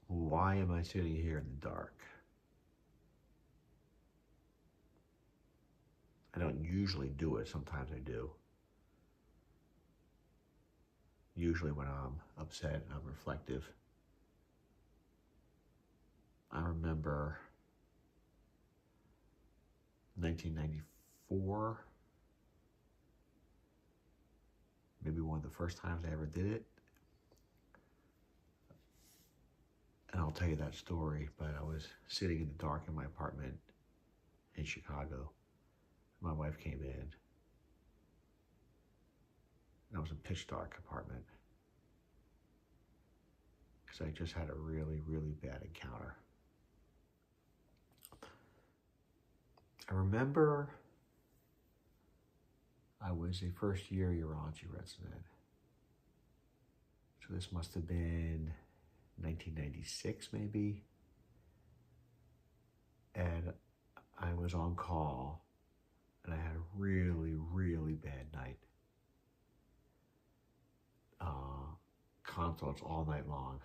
Why am I sitting here in the dark? I don't usually do it. Sometimes I do. Usually when I'm upset, I'm reflective. I remember 1994, maybe one of the first times I ever did it. And I'll tell you that story, but I was sitting in the dark in my apartment in Chicago. My wife came in. And I was in a pitch dark apartment because I just had a really, really bad encounter. I remember I was a first year urology resident. So this must have been 1996 maybe. And I was on call and I had a really, really bad night. Consults all night long.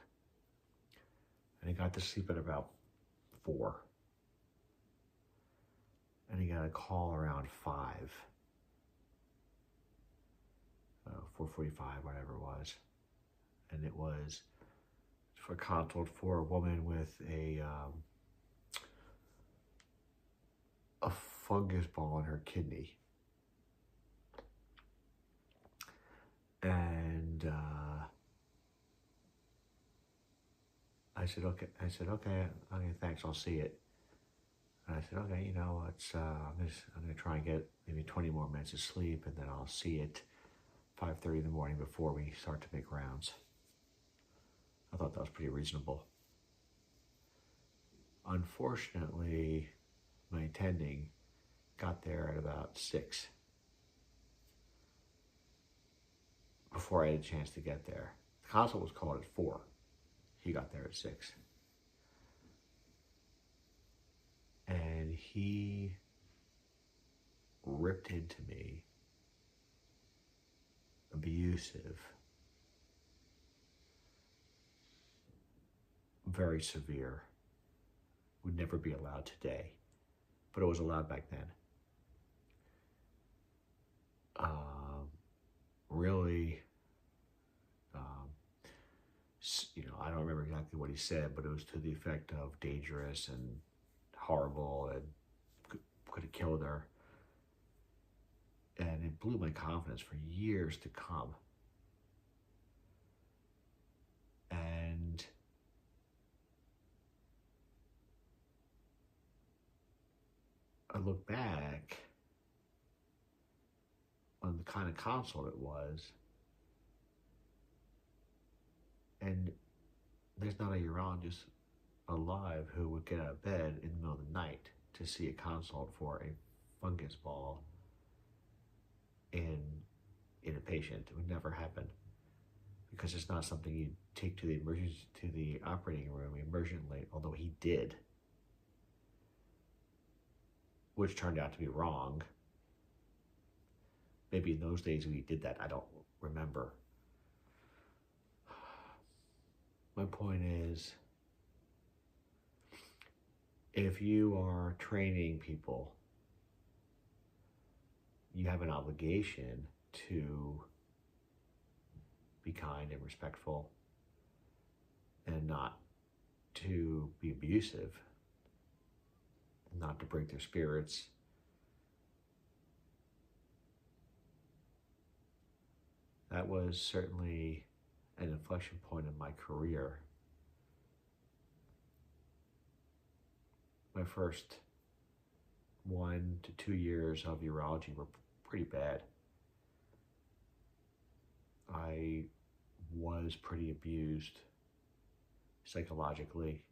And I got to sleep at about 4. And I got a call around 5. 4:45, whatever it was. And it was for a consult for a woman with a fungus ball in her kidney. And I said, okay, thanks, I'll see it. And I said, okay, it's, I'm gonna try and get maybe 20 more minutes of sleep, and then I'll see it 5:30 in the morning before we start to make rounds. I thought that was pretty reasonable. Unfortunately, my attending got there at about 6 before I had a chance to get there. The consult was called at 4. He got there at 6. And he ripped into me, abusive, very severe, would never be allowed today, but it was allowed back then. Really, I don't remember exactly what he said, but it was to the effect of dangerous and horrible and could have killed her. And it blew my confidence for years to come. And I look back on the kind of consult it was, and there's not a urologist alive who would get out of bed in the middle of the night to see a consult for a fungus ball in a patient. It would never happen because it's not something you take to the operating room emergently, although he did, which turned out to be wrong. Maybe in those days we did that, I don't remember. My point is, if you are training people, you have an obligation to be kind and respectful and not to be abusive, not to break their spirits. That was certainly an inflection point in my career. My first 1 to 2 years of urology were pretty bad. I was pretty abused psychologically.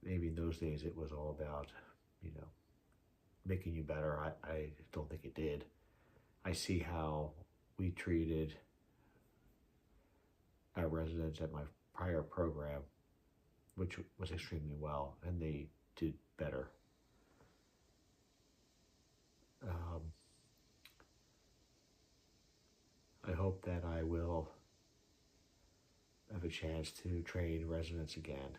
Maybe in those days it was all about, making you better. I don't think it did. I see how we treated our residents at my prior program, which was extremely well, and they did better. I hope that I will of a chance to train residents again.